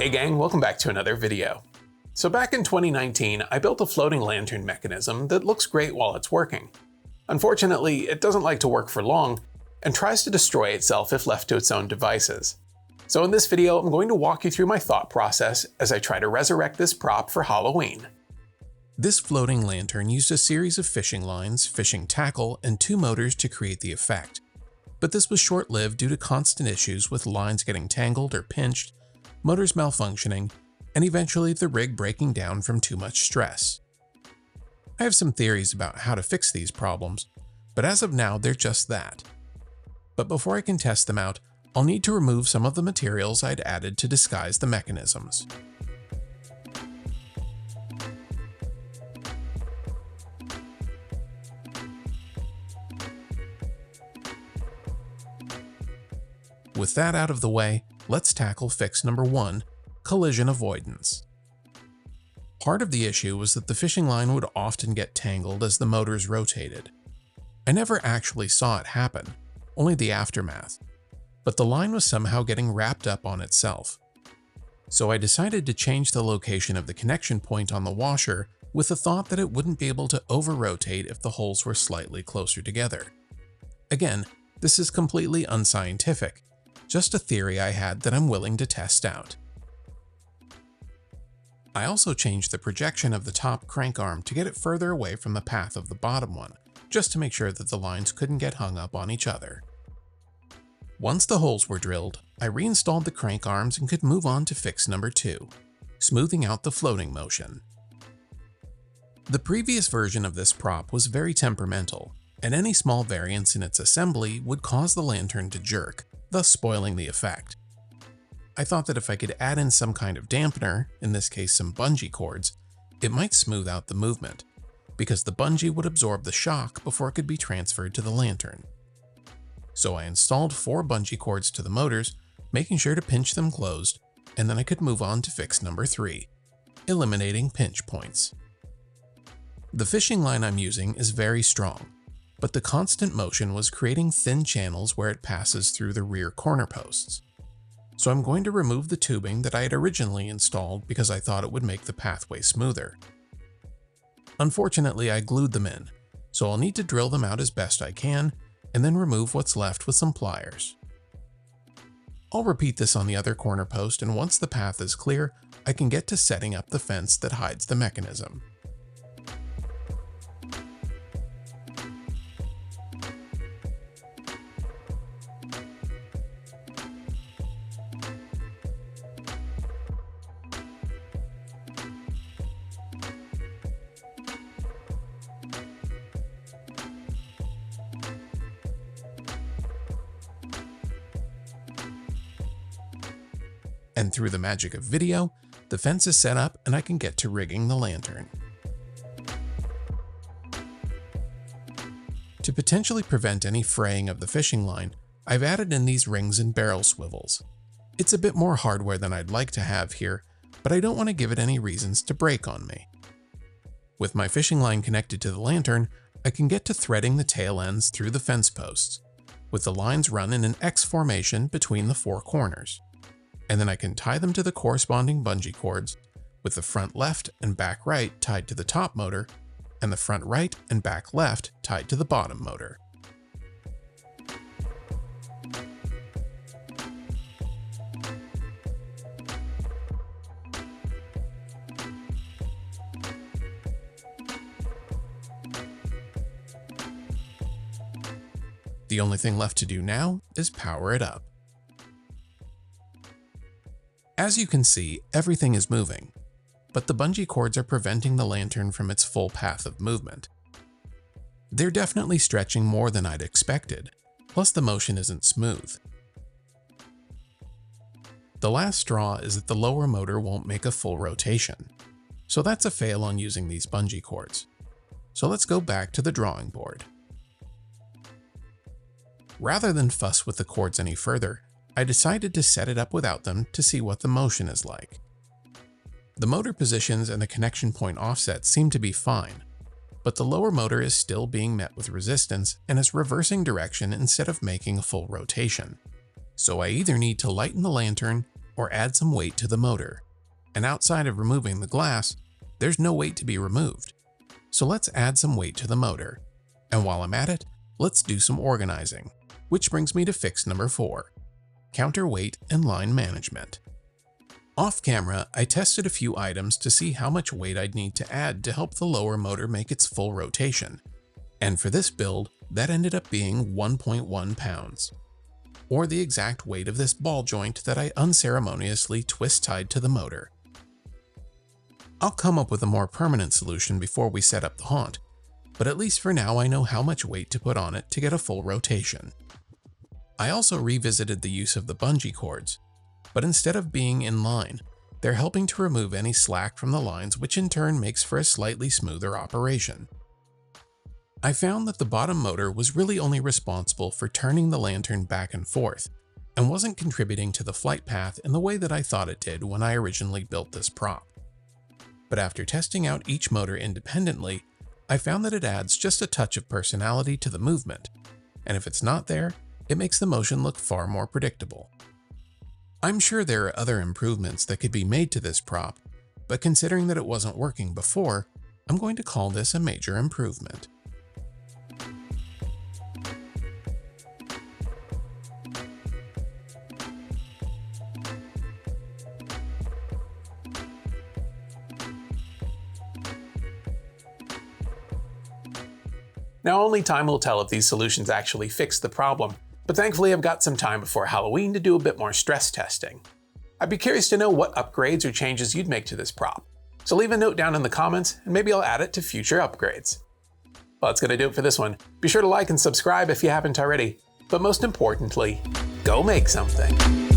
Hey gang, welcome back to another video. So back in 2019, I built a floating lantern mechanism that looks great while it's working. Unfortunately, it doesn't like to work for long and tries to destroy itself if left to its own devices. So in this video, I'm going to walk you through my thought process as I try to resurrect this prop for Halloween. This floating lantern used a series of fishing lines, fishing tackle, and 2 motors to create the effect. But this was short-lived due to constant issues with lines getting tangled or pinched, motors malfunctioning, and eventually the rig breaking down from too much stress. I have some theories about how to fix these problems, but as of now they're just that. But before I can test them out, I'll need to remove some of the materials I'd added to disguise the mechanisms. With that out of the way, let's tackle fix number 1, collision avoidance. Part of the issue was that the fishing line would often get tangled as the motors rotated. I never actually saw it happen, only the aftermath, but the line was somehow getting wrapped up on itself. So I decided to change the location of the connection point on the washer with the thought that it wouldn't be able to over-rotate if the holes were slightly closer together. Again, this is completely unscientific, just a theory I had that I'm willing to test out. I also changed the projection of the top crank arm to get it further away from the path of the bottom one, just to make sure that the lines couldn't get hung up on each other. Once the holes were drilled, I reinstalled the crank arms and could move on to fix number 2, smoothing out the floating motion. The previous version of this prop was very temperamental, and any small variance in its assembly would cause the lantern to jerk, thus spoiling the effect. I thought that if I could add in some kind of dampener, in this case some bungee cords, it might smooth out the movement, because the bungee would absorb the shock before it could be transferred to the lantern. So I installed 4 bungee cords to the motors, making sure to pinch them closed, and then I could move on to fix number 3, eliminating pinch points. The fishing line I'm using is very strong, but the constant motion was creating thin channels where it passes through the rear corner posts. So I'm going to remove the tubing that I had originally installed because I thought it would make the pathway smoother. Unfortunately, I glued them in, so I'll need to drill them out as best I can and then remove what's left with some pliers. I'll repeat this on the other corner post, and once the path is clear, I can get to setting up the fence that hides the mechanism. And through the magic of video, the fence is set up and I can get to rigging the lantern. To potentially prevent any fraying of the fishing line, I've added in these rings and barrel swivels. It's a bit more hardware than I'd like to have here, but I don't want to give it any reasons to break on me. With my fishing line connected to the lantern, I can get to threading the tail ends through the fence posts, with the lines run in an X formation between the 4 corners. And then I can tie them to the corresponding bungee cords, with the front left and back right tied to the top motor, and the front right and back left tied to the bottom motor. The only thing left to do now is power it up. As you can see, everything is moving, but the bungee cords are preventing the lantern from its full path of movement. They're definitely stretching more than I'd expected, plus the motion isn't smooth. The last straw is that the lower motor won't make a full rotation, so that's a fail on using these bungee cords. So let's go back to the drawing board. Rather than fuss with the cords any further, I decided to set it up without them to see what the motion is like. The motor positions and the connection point offset seem to be fine, but the lower motor is still being met with resistance and is reversing direction instead of making a full rotation. So I either need to lighten the lantern or add some weight to the motor. And outside of removing the glass, there's no weight to be removed. So let's add some weight to the motor. And while I'm at it, let's do some organizing. Which brings me to fix number 4, counterweight and line management. Off camera, I tested a few items to see how much weight I'd need to add to help the lower motor make its full rotation. And for this build, that ended up being 1.1 pounds, or the exact weight of this ball joint that I unceremoniously twist-tied to the motor. I'll come up with a more permanent solution before we set up the haunt, but at least for now I know how much weight to put on it to get a full rotation. I also revisited the use of the bungee cords, but instead of being in line, they're helping to remove any slack from the lines, which in turn makes for a slightly smoother operation. I found that the bottom motor was really only responsible for turning the lantern back and forth, and wasn't contributing to the flight path in the way that I thought it did when I originally built this prop. But after testing out each motor independently, I found that it adds just a touch of personality to the movement, and if it's not there, it makes the motion look far more predictable. I'm sure there are other improvements that could be made to this prop, but considering that it wasn't working before, I'm going to call this a major improvement. Now only time will tell if these solutions actually fix the problem, but thankfully I've got some time before Halloween to do a bit more stress testing. I'd be curious to know what upgrades or changes you'd make to this prop, so leave a note down in the comments and maybe I'll add it to future upgrades. Well, that's gonna do it for this one. Be sure to like and subscribe if you haven't already, but most importantly, go make something.